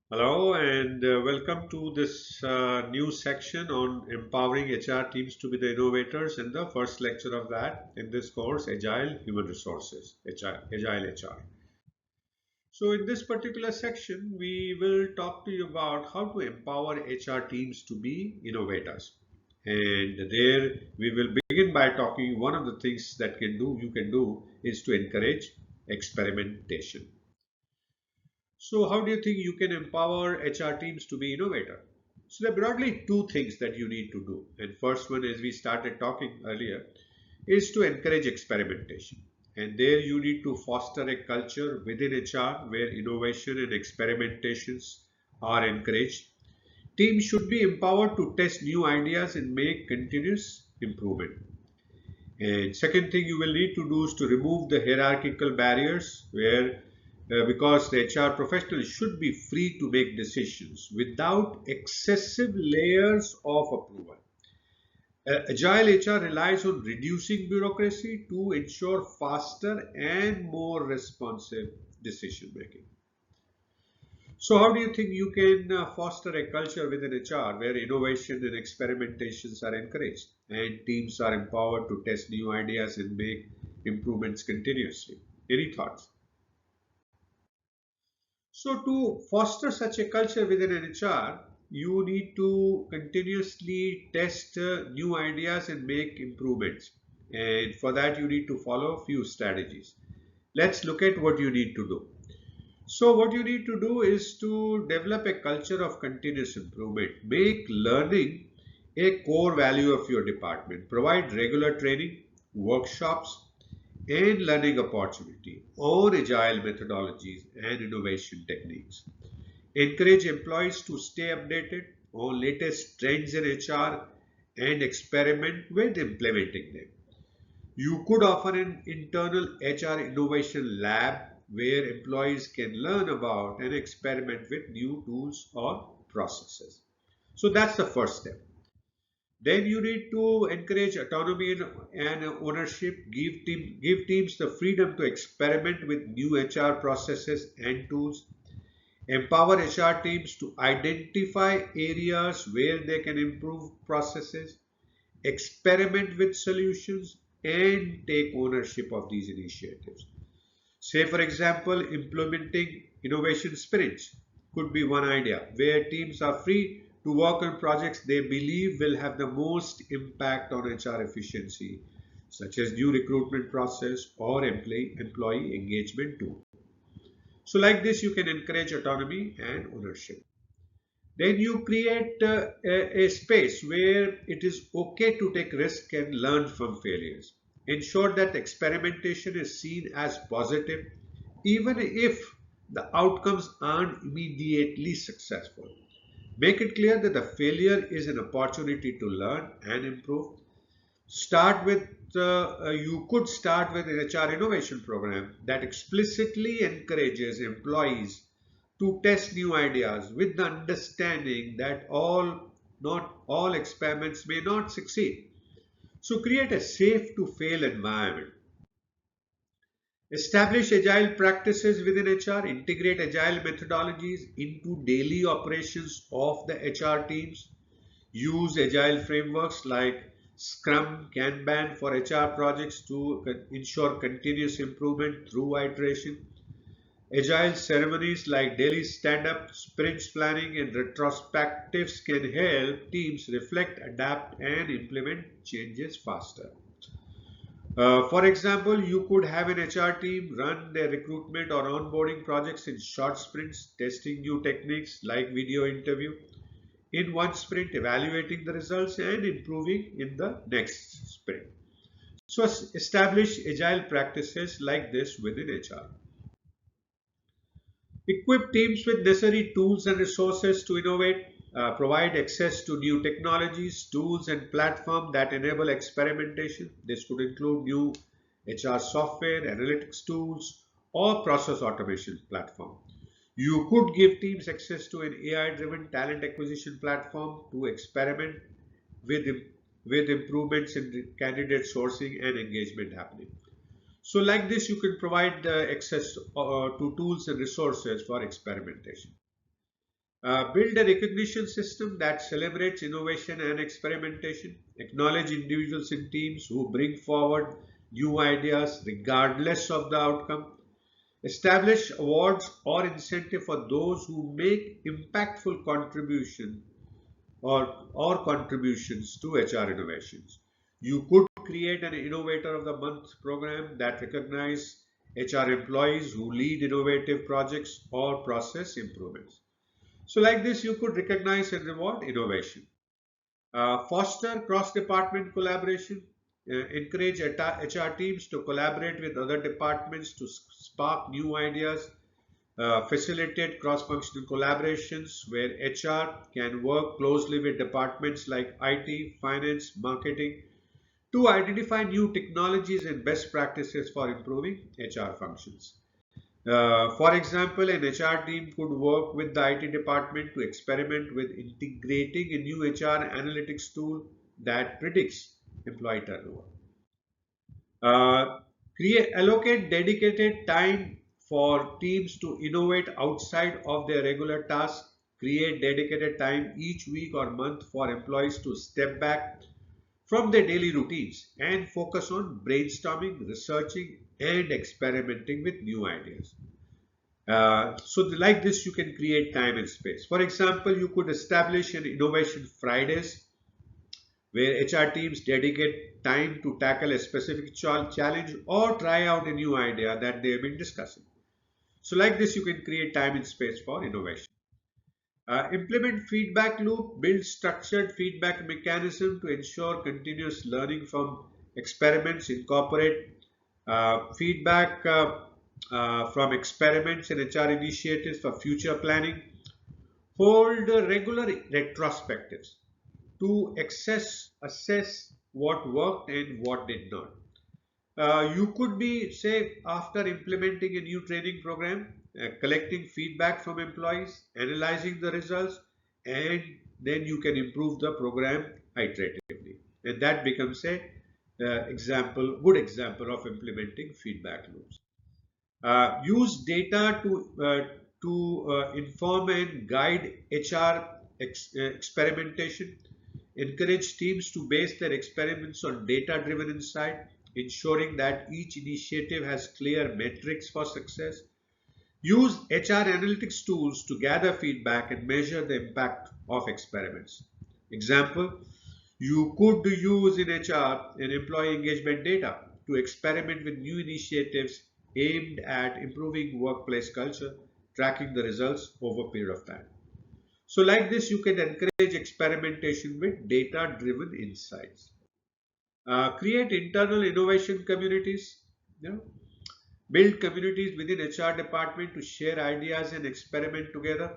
Hello and welcome to this new section on empowering HR teams to be the innovators and the first lecture of that in this course, Agile Human Resources, Agile HR. So in this particular section, we will talk to you about how to empower HR teams to be innovators. And there we will begin by talking one of the things that you can do is to encourage experimentation. So how do you think you can empower HR teams to be innovator? So there are broadly two things that you need to do. And first one, as we started talking earlier, is to encourage experimentation. And there you need to foster a culture within HR where innovation and experimentations are encouraged. Teams should be empowered to test new ideas and make continuous improvement. And second thing you will need to do is to remove the hierarchical barriers where because the HR professional should be free to make decisions without excessive layers of approval. Agile HR relies on reducing bureaucracy to ensure faster and more responsive decision making. So, how do you think you can foster a culture within HR where innovation and experimentations are encouraged and teams are empowered to test new ideas and make improvements continuously? Any thoughts? So, to foster such a culture within an HR, you need to continuously test new ideas and make improvements. And for that, you need to follow a few strategies. Let's look at what you need to do. So, what you need to do is to develop a culture of continuous improvement. Make learning a core value of your department. Provide regular training, workshops, and learning opportunity on agile methodologies and innovation techniques. Encourage employees to stay updated on latest trends in HR and experiment with implementing them. You could offer an internal HR innovation lab where employees can learn about and experiment with new tools or processes. So that's the first step. Then you need to encourage autonomy and ownership, give teams the freedom to experiment with new HR processes and tools, empower HR teams to identify areas where they can improve processes, experiment with solutions, and take ownership of these initiatives. Say, for example, implementing innovation sprints could be one idea where teams are free to work on projects they believe will have the most impact on HR efficiency, such as new recruitment process or employee engagement tool. So, like this, you can encourage autonomy and ownership. Then you create a space where it is okay to take risk and learn from failures. Ensure that experimentation is seen as positive, even if the outcomes aren't immediately successful. Make it clear that the failure is an opportunity to learn and improve. You could start with an HR innovation program that explicitly encourages employees to test new ideas with the understanding that not all experiments may not succeed. So create a safe to fail environment. Establish agile practices within HR, integrate agile methodologies into daily operations of the HR teams. Use agile frameworks like Scrum, Kanban for HR projects to ensure continuous improvement through iteration. Agile ceremonies like daily stand up, sprints planning, and retrospectives can help teams reflect, adapt, and implement changes faster. For example, you could have an HR team run their recruitment or onboarding projects in short sprints, testing new techniques like video interview in one sprint, evaluating the results and improving in the next sprint. So establish agile practices like this within HR. Equip teams with necessary tools and resources to innovate, provide access to new technologies, tools, and platforms that enable experimentation. This could include new HR software, analytics tools, or process automation platform. You could give teams access to an AI-driven talent acquisition platform to experiment with, with improvements in candidate sourcing and engagement happening. So like this, you can provide access to tools and resources for experimentation. Build a recognition system that celebrates innovation and experimentation. Acknowledge individuals in teams who bring forward new ideas regardless of the outcome. Establish awards or incentive for those who make impactful or contributions to HR innovations. You could create an Innovator of the Month program that recognizes HR employees who lead innovative projects or process improvements. So like this, you could recognize and reward innovation. Foster cross-department collaboration. Encourage HR teams to collaborate with other departments to spark new ideas. Facilitate cross-functional collaborations where HR can work closely with departments like IT, finance, marketing to identify new technologies and best practices for improving HR functions. For example, an HR team could work with the IT department to experiment with integrating a new HR analytics tool that predicts employee turnover. Uh, Allocate dedicated time for teams to innovate outside of their regular tasks. Create dedicated time each week or month for employees to step back from their daily routines and focus on brainstorming, researching, and experimenting with new ideas. Like this, you can create time and space. For example, you could establish an Innovation Fridays where HR teams dedicate time to tackle a specific challenge or try out a new idea that they have been discussing. So, like this, you can create time and space for innovation. Implement feedback loop, build structured feedback mechanism to ensure continuous learning from experiments, incorporate feedback from experiments and HR initiatives for future planning, hold regular retrospectives to assess what worked and what did not. You could be, say, after implementing a new training program, collecting feedback from employees, analyzing the results, and then you can improve the program iteratively. And that becomes a good example of implementing feedback loops. Use data to inform and guide HR experimentation. Encourage teams to base their experiments on data-driven insight, ensuring that each initiative has clear metrics for success. Use HR analytics tools to gather feedback and measure the impact of experiments. Example, you could use in HR and employee engagement data to experiment with new initiatives aimed at improving workplace culture, tracking the results over a period of time. So like this, you can encourage experimentation with data-driven insights. Create internal innovation communities. You know, build communities within HR department to share ideas and experiment together.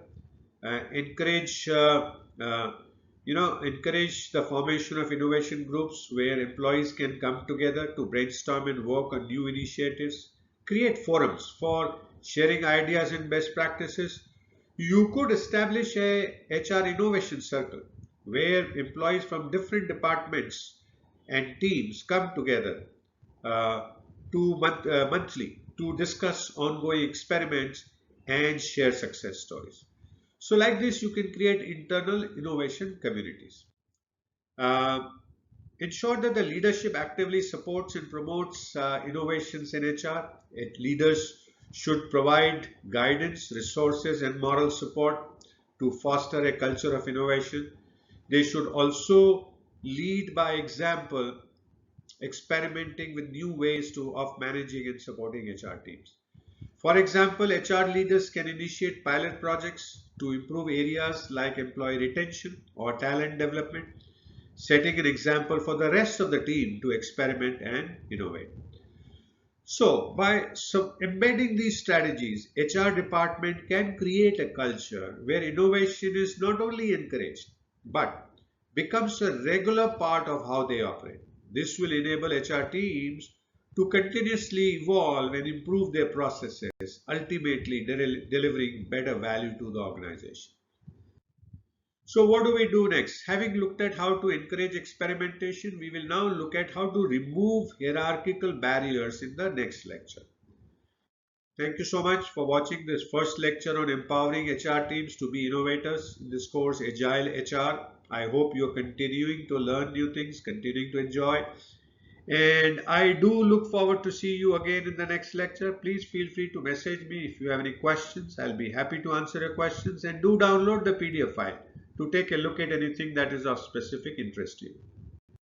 Encourage encourage the formation of innovation groups where employees can come together to brainstorm and work on new initiatives. Create forums for sharing ideas and best practices. You could establish a HR innovation circle where employees from different departments and teams come together uh, monthly to discuss ongoing experiments and share success stories. So like this, you can create internal innovation communities. Uh, Ensure that the leadership actively supports and promotes innovations in HR. Leaders should provide guidance, resources, and moral support to foster a culture of innovation. They should also lead by example, experimenting with new ways of managing and supporting HR teams. For example, HR leaders can initiate pilot projects to improve areas like employee retention or talent development, setting an example for the rest of the team to experiment and innovate. So, by embedding these strategies, HR department can create a culture where innovation is not only encouraged, but becomes a regular part of how they operate. This will enable HR teams to continuously evolve and improve their processes, ultimately delivering better value to the organization. So what do we do next? Having looked at how to encourage experimentation, we will now look at how to remove hierarchical barriers in the next lecture. Thank you so much for watching this first lecture on empowering HR teams to be innovators in this course, Agile HR. I hope you're continuing to learn new things, continuing to enjoy. And I do look forward to see you again in the next lecture. Please feel free to message me if you have any questions. I'll be happy to answer your questions, and do download the PDF file to take a look at anything that is of specific interest to you.